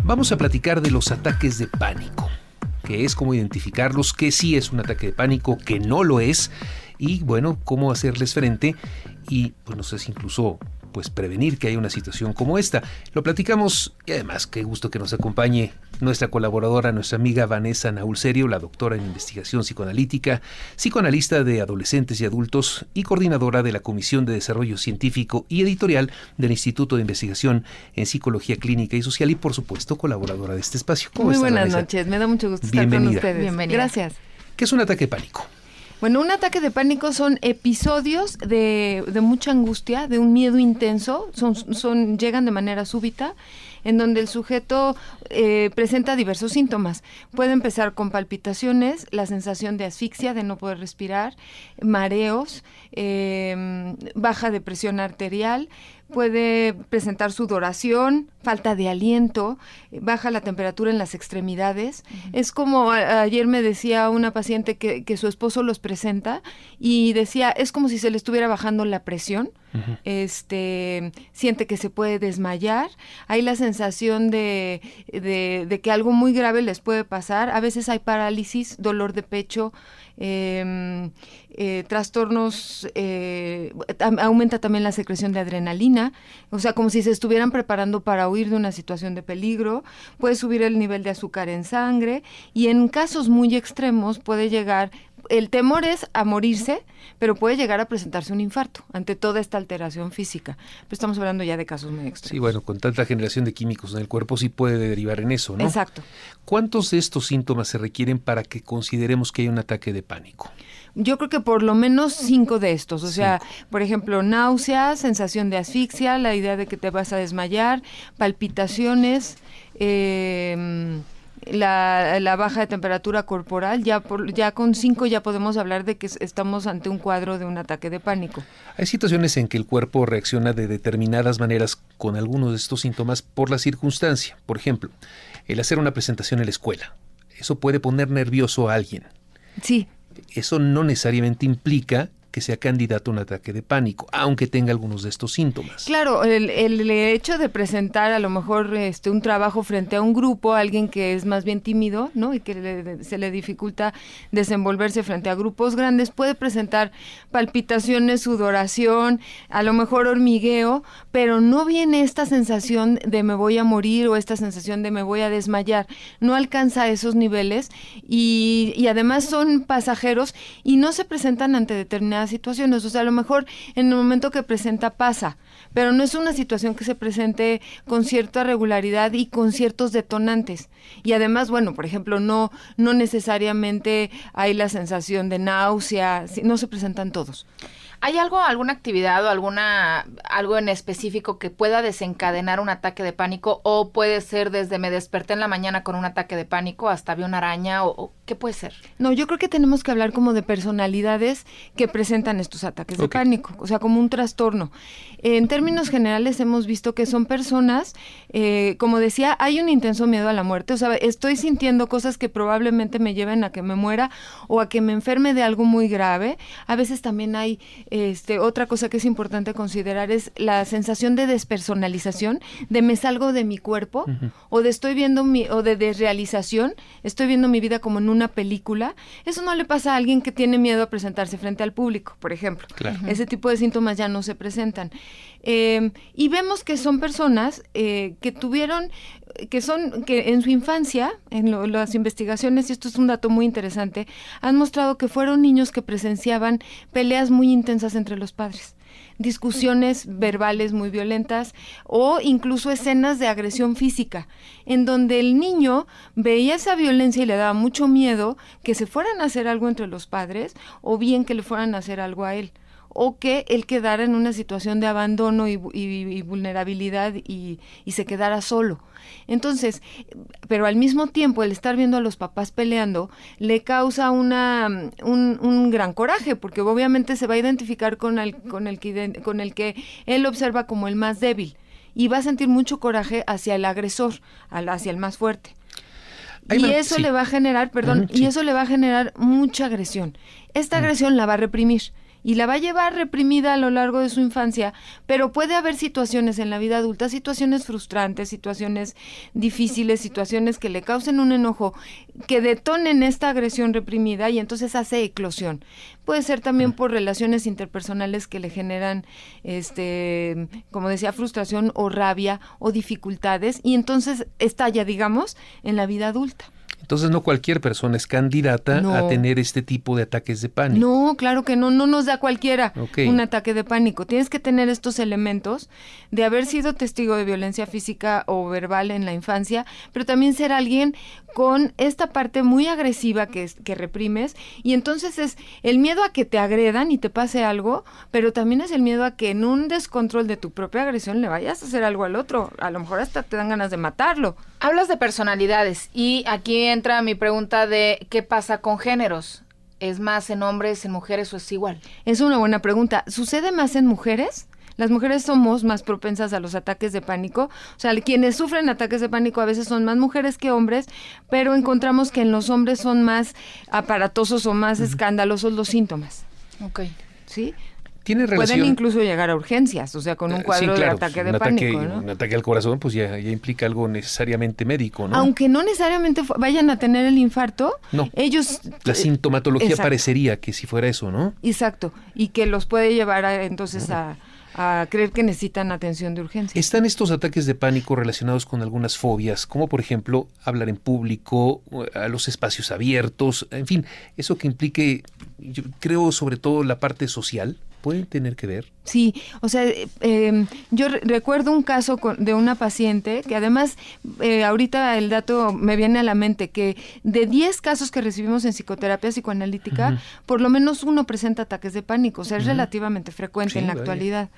Vamos a platicar de los ataques de pánico, que es cómo identificarlos, que sí es un ataque de pánico, que no lo es, y bueno, cómo hacerles frente y pues no sé si incluso pues prevenir que haya una situación como esta. Lo platicamos y además qué gusto que nos acompañe nuestra colaboradora, nuestra amiga Vanessa Naúl Serio, la doctora en investigación psicoanalítica, psicoanalista de adolescentes y adultos y coordinadora de la Comisión de Desarrollo Científico y Editorial del Instituto de Investigación en Psicología Clínica y Social y por supuesto colaboradora de este espacio. ¿Cómo estás, buenas Vanessa? Noches, me da mucho gusto estar con ustedes. Bienvenida. Gracias. ¿Qué es un ataque de pánico? Bueno, un ataque de pánico son episodios de mucha angustia, de un miedo intenso, llegan de manera súbita, en donde el sujeto presenta diversos síntomas. Puede empezar con palpitaciones, la sensación de asfixia, de no poder respirar, mareos, baja de presión arterial, puede presentar sudoración, falta de aliento, baja la temperatura en las extremidades. Uh-huh. Es como ayer me decía una paciente que su esposo los presenta y decía, es como si se le estuviera bajando la presión. Uh-huh. Siente que se puede desmayar, hay la sensación de que algo muy grave les puede pasar, a veces hay parálisis, dolor de pecho, trastornos, aumenta también la secreción de adrenalina, o sea, como si se estuvieran preparando para huir de una situación de peligro, puede subir el nivel de azúcar en sangre y en casos muy extremos puede llegar. El temor es a morirse, pero puede llegar a presentarse un infarto ante toda esta alteración física. Pero estamos hablando ya de casos muy extremos. Sí, bueno, con tanta generación de químicos en el cuerpo sí puede derivar en eso, ¿no? Exacto. ¿Cuántos de estos síntomas se requieren para que consideremos que hay un ataque de pánico? Yo creo que por lo menos 5 de estos, o sea, por ejemplo, náuseas, sensación de asfixia, la idea de que te vas a desmayar, palpitaciones, la baja de temperatura corporal, ya con 5 ya podemos hablar de que estamos ante un cuadro de un ataque de pánico. Hay situaciones en que el cuerpo reacciona de determinadas maneras con algunos de estos síntomas por la circunstancia. Por ejemplo, el hacer una presentación en la escuela. Eso puede poner nervioso a alguien. Sí. Eso no necesariamente implica que sea candidato a un ataque de pánico, aunque tenga algunos de estos síntomas. Claro, el hecho de presentar a lo mejor un trabajo frente a un grupo, alguien que es más bien tímido, ¿no? Y que se le dificulta desenvolverse frente a grupos grandes, puede presentar palpitaciones, sudoración, a lo mejor hormigueo, pero no viene esta sensación de me voy a morir o esta sensación de me voy a desmayar. No alcanza esos niveles y además son pasajeros y no se presentan ante determinadas situaciones, o sea, a lo mejor en el momento que presenta pasa, pero no es una situación que se presente con cierta regularidad y con ciertos detonantes. Y además, bueno, por ejemplo, no necesariamente hay la sensación de náusea, no se presentan todos. ¿Hay alguna actividad o algo en específico que pueda desencadenar un ataque de pánico? ¿O puede ser desde me desperté en la mañana con un ataque de pánico hasta vi una araña? ¿O qué puede ser? No, yo creo que tenemos que hablar como de personalidades que presentan estos ataques de pánico, o sea, como un trastorno. En términos generales hemos visto que son personas, como decía, hay un intenso miedo a la muerte, o sea, estoy sintiendo cosas que probablemente me lleven a que me muera o a que me enferme de algo muy grave. A veces también hay otra cosa que es importante considerar es la sensación de despersonalización, de me salgo de mi cuerpo, uh-huh. O de estoy viendo o de desrealización, estoy viendo mi vida como en una película. Eso no le pasa a alguien que tiene miedo a presentarse frente al público, por ejemplo. Claro. Ese tipo de síntomas ya no se presentan. Y vemos que son personas que en su infancia, en las investigaciones, y esto es un dato muy interesante, han mostrado que fueron niños que presenciaban peleas muy intensas entre los padres, discusiones verbales muy violentas o incluso escenas de agresión física, en donde el niño veía esa violencia y le daba mucho miedo que se fueran a hacer algo entre los padres o bien que le fueran a hacer algo a él, o que él quedara en una situación de abandono y vulnerabilidad y se quedara solo. Entonces, pero al mismo tiempo el estar viendo a los papás peleando le causa un gran coraje, porque obviamente se va a identificar con el que él observa como el más débil y va a sentir mucho coraje hacia el agresor, hacia el más fuerte. Y eso le va a generar, y eso le va a generar mucha agresión. Esta agresión la va a reprimir. y la va a llevar reprimida a lo largo de su infancia, pero puede haber situaciones en la vida adulta, situaciones frustrantes, situaciones difíciles, situaciones que le causen un enojo, que detonen esta agresión reprimida y entonces hace eclosión. Puede ser también por relaciones interpersonales que le generan, como decía, frustración o rabia o dificultades, y entonces estalla, digamos, en la vida adulta. Entonces no cualquier persona es candidata a tener este tipo de ataques de pánico. No, claro que no nos da cualquiera un ataque de pánico. Tienes que tener estos elementos de haber sido testigo de violencia física o verbal en la infancia, pero también ser alguien con esta parte muy agresiva que reprimes, y entonces es el miedo a que te agredan y te pase algo, pero también es el miedo a que en un descontrol de tu propia agresión le vayas a hacer algo al otro. A lo mejor hasta te dan ganas de matarlo. Hablas de personalidades y aquí entra mi pregunta de ¿qué pasa con géneros? ¿Es más en hombres, en mujeres o es igual? Es una buena pregunta. ¿Sucede más en mujeres? Las mujeres somos más propensas a los ataques de pánico. O sea, quienes sufren ataques de pánico a veces son más mujeres que hombres, pero encontramos que en los hombres son más aparatosos o más escandalosos los síntomas. Ok. ¿Sí? ¿Tiene relación? Pueden incluso llegar a urgencias, o sea, con un cuadro de ataque de pánico, ¿no? Un ataque al corazón, pues ya implica algo necesariamente médico, ¿no? Aunque no necesariamente vayan a tener el infarto, no. Ellos... La sintomatología parecería que si fuera eso, ¿no? Exacto, y que los puede llevar entonces a creer que necesitan atención de urgencia. ¿Están estos ataques de pánico relacionados con algunas fobias, como por ejemplo hablar en público, a los espacios abiertos, en fin, eso que implique, yo creo, sobre todo la parte social? ¿Pueden tener que ver? Sí, o sea, yo recuerdo un caso de una paciente que además, ahorita el dato me viene a la mente, que de 10 casos que recibimos en psicoterapia psicoanalítica, por lo menos uno presenta ataques de pánico, o sea, es relativamente frecuente en la actualidad.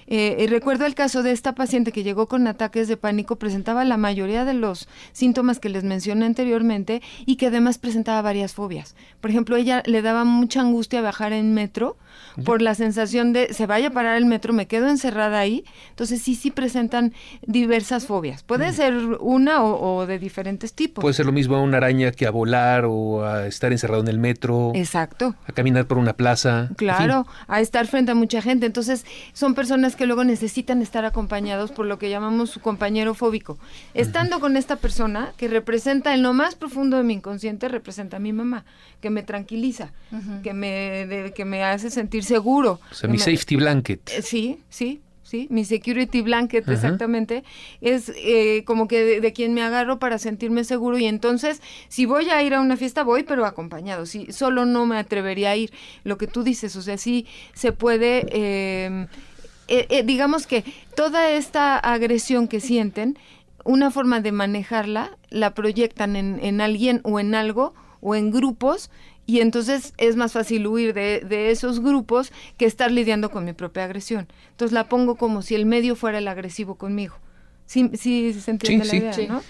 Recuerdo el caso de esta paciente que llegó con ataques de pánico, presentaba la mayoría de los síntomas que les mencioné anteriormente y que además presentaba varias fobias. Por ejemplo, ella le daba mucha angustia viajar en metro por la sensación de se vaya a parar el metro, me quedo encerrada ahí. Entonces sí presentan diversas fobias. Puede ser una o de diferentes tipos. Puede ser lo mismo a una araña que a volar o a estar encerrado en el metro. Exacto. A caminar por una plaza. Claro, en fin. A estar frente a mucha gente. Entonces son personas que luego necesitan estar acompañados por lo que llamamos su compañero fóbico. Estando con esta persona que representa en lo más profundo de mi inconsciente, representa a mi mamá, que me tranquiliza, que me hace sentir seguro. O sea, mi safety blanket. Sí, mi security blanket, exactamente, es como que de quien me agarro para sentirme seguro, y entonces si voy a ir a una fiesta voy, pero acompañado. Si solo no me atrevería a ir. Lo que tú dices, o sea, sí se puede, digamos que toda esta agresión que sienten, una forma de manejarla, la proyectan en alguien o en algo o en grupos, y entonces es más fácil huir de esos grupos que estar lidiando con mi propia agresión. Entonces la pongo como si el medio fuera el agresivo conmigo. Sí se entiende la idea, ¿no?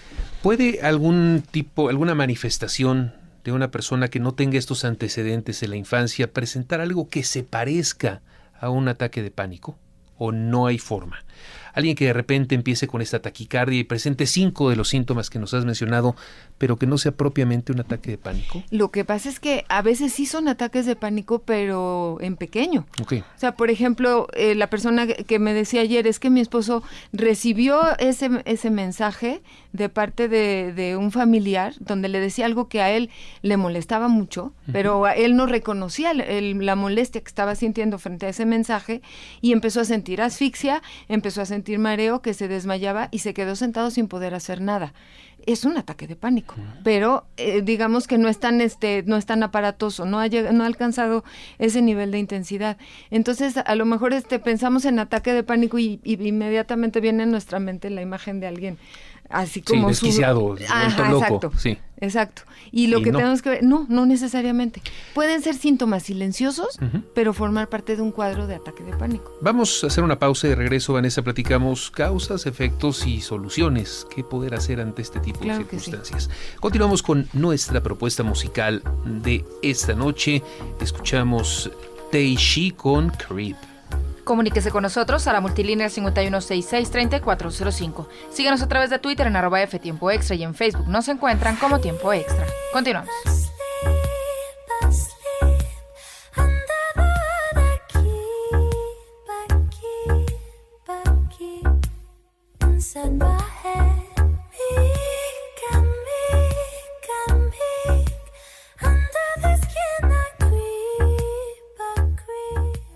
¿Puede alguna manifestación de una persona que no tenga estos antecedentes en la infancia presentar algo que se parezca a un ataque de pánico? ¿O no hay forma? Alguien que de repente empiece con esta taquicardia y presente 5 de los síntomas que nos has mencionado, pero que no sea propiamente un ataque de pánico. Lo que pasa es que a veces sí son ataques de pánico, pero en pequeño. Okay. O sea, por ejemplo, la persona que me decía ayer, es que mi esposo recibió ese mensaje de parte de un familiar, donde le decía algo que a él le molestaba mucho, pero a él no reconocía la molestia que estaba sintiendo frente a ese mensaje, y empezó a sentir asfixia, empezó a sentir mareo, que se desmayaba y se quedó sentado sin poder hacer nada. Es un ataque de pánico, pero digamos que no es tan aparatoso, no ha alcanzado ese nivel de intensidad. Entonces, a lo mejor pensamos en ataque de pánico y inmediatamente viene en nuestra mente la imagen de alguien así como desquiciado, loco. Exacto, sí. Exacto. Y lo que tenemos que ver, no necesariamente. Pueden ser síntomas silenciosos, pero formar parte de un cuadro de ataque de pánico. Vamos a hacer una pausa y de regreso, Vanessa, platicamos causas, efectos y soluciones. ¿Qué poder hacer ante este tipo de circunstancias? Sí. Continuamos con nuestra propuesta musical de esta noche. Escuchamos Teishi con Creep. Comuníquese con nosotros a la multilínea 5166-3405. Síganos a través de Twitter en @FTiempoExtra y en Facebook nos encuentran como Tiempo Extra. Continuamos. inside my head. Under the skin I creep.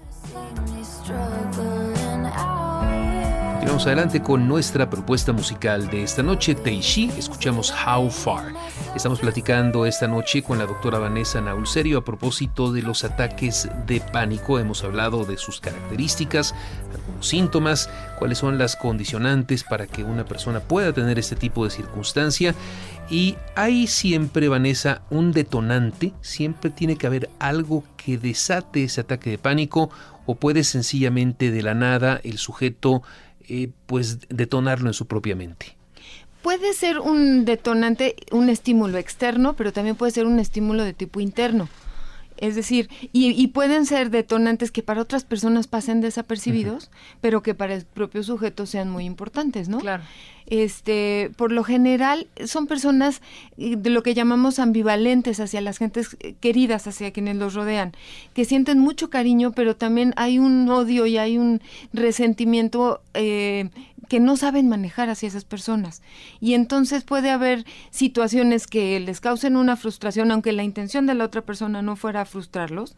See me struggling out. Continuamos adelante con nuestra propuesta musical de esta noche, Teishi. Escuchamos How Far. Estamos platicando esta noche con la doctora Vanessa Naulserio a propósito de los ataques de pánico. Hemos hablado de sus características, algunos síntomas, cuáles son las condicionantes para que una persona pueda tener este tipo de circunstancia. Y hay siempre, Vanessa, un detonante. Siempre tiene que haber algo que desate ese ataque de pánico, o puede sencillamente de la nada el sujeto pues detonarlo en su propia mente. Puede ser un detonante, un estímulo externo, pero también puede ser un estímulo de tipo interno. Es decir, y pueden ser detonantes que para otras personas pasen desapercibidos, pero que para el propio sujeto sean muy importantes, ¿no? Claro. Por lo general son personas de lo que llamamos ambivalentes hacia las gentes queridas, hacia quienes los rodean, que sienten mucho cariño, pero también hay un odio y hay un resentimiento que no saben manejar hacia esas personas. Y entonces puede haber situaciones que les causen una frustración, aunque la intención de la otra persona no fuera frustrarlos,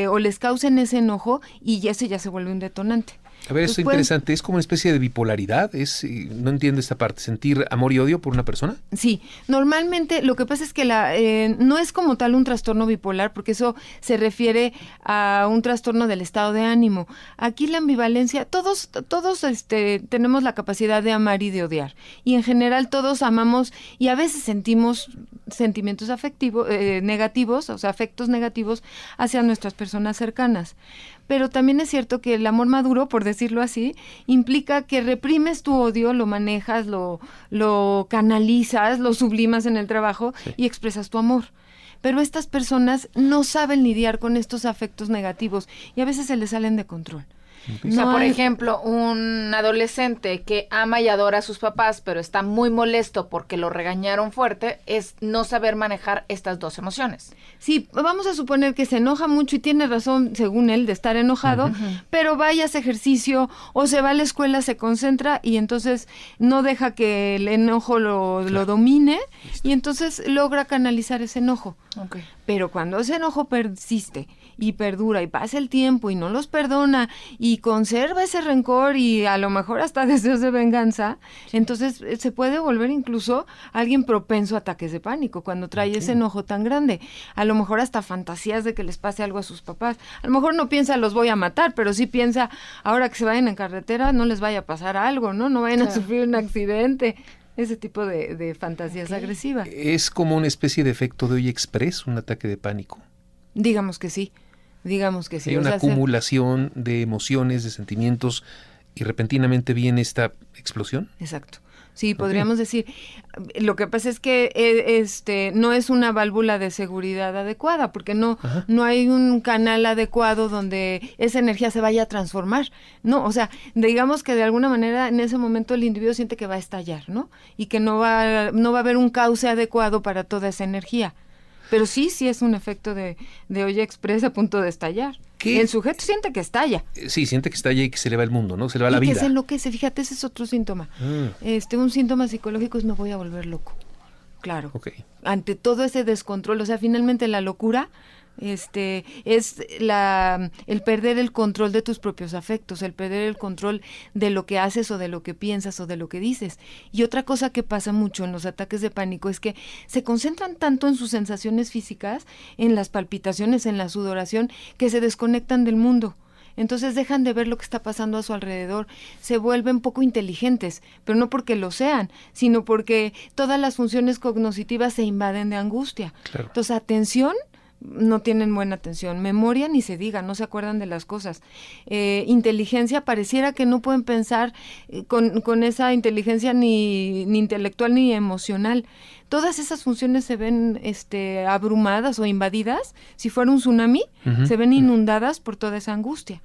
o les causen ese enojo, y ese ya se vuelve un detonante. A ver, esto es interesante, es como una especie de bipolaridad, no entiendo esta parte, sentir amor y odio por una persona. Sí, normalmente lo que pasa es que no es como tal un trastorno bipolar, porque eso se refiere a un trastorno del estado de ánimo. Aquí la ambivalencia, todos tenemos la capacidad de amar y de odiar, y en general todos amamos y a veces sentimos sentimientos afectivos, negativos, o sea, afectos negativos hacia nuestras personas cercanas. Pero también es cierto que el amor maduro, por decirlo así, implica que reprimes tu odio, lo manejas, lo canalizas, lo sublimas en el trabajo, sí, y expresas tu amor. Pero estas personas no saben lidiar con estos afectos negativos y a veces se les salen de control. O sea, por ejemplo, un adolescente que ama y adora a sus papás, pero está muy molesto porque lo regañaron fuerte, es no saber manejar estas dos emociones. Sí, vamos a suponer que se enoja mucho y tiene razón, según él, de estar enojado, pero vaya a hacer ejercicio o se va a la escuela, se concentra y entonces no deja que el enojo lo domine y entonces logra canalizar ese enojo. Okay. Pero cuando ese enojo persiste y perdura y pasa el tiempo y no los perdona y conserva ese rencor y a lo mejor hasta deseos de venganza, sí, entonces se puede volver incluso alguien propenso a ataques de pánico cuando trae ese enojo tan grande. A lo mejor hasta fantasías de que les pase algo a sus papás. A lo mejor no piensa los voy a matar, pero sí piensa ahora que se vayan en carretera no les vaya a pasar algo, no vayan a sufrir un accidente. Ese tipo de fantasías agresivas. ¿Es como una especie de efecto de Hoy Express, un ataque de pánico? Digamos que sí. Hay una acumulación de emociones, de sentimientos, y repentinamente viene esta explosión. Exacto. Sí, podríamos decir. Lo que pasa es que no es una válvula de seguridad adecuada, porque no hay un canal adecuado donde esa energía se vaya a transformar, ¿no? O sea, digamos que de alguna manera en ese momento el individuo siente que va a estallar, ¿no? Y que no va a haber un cauce adecuado para toda esa energía. Pero sí es un efecto de olla express a punto de estallar. ¿Qué? El sujeto siente que estalla. Sí, siente que estalla y que se le va el mundo, ¿no? Se le va la vida. Y que se enloquece, fíjate, ese es otro síntoma. Un síntoma psicológico es me voy a volver loco. Claro. Okay. Ante todo ese descontrol, o sea, finalmente la locura es el perder el control de tus propios afectos, el perder el control de lo que haces o de lo que piensas o de lo que dices. Y otra cosa que pasa mucho en los ataques de pánico es que se concentran tanto en sus sensaciones físicas, en las palpitaciones, en la sudoración, que se desconectan del mundo. Entonces dejan de ver lo que está pasando a su alrededor, se vuelven poco inteligentes, pero no porque lo sean, sino porque todas las funciones cognitivas se invaden de angustia. Claro. Entonces, atención, no tienen buena atención, memoria ni se diga, no se acuerdan de las cosas, inteligencia, pareciera que no pueden pensar con esa inteligencia ni intelectual ni emocional. Todas esas funciones se ven abrumadas o invadidas, si fuera un tsunami, se ven inundadas por toda esa angustia.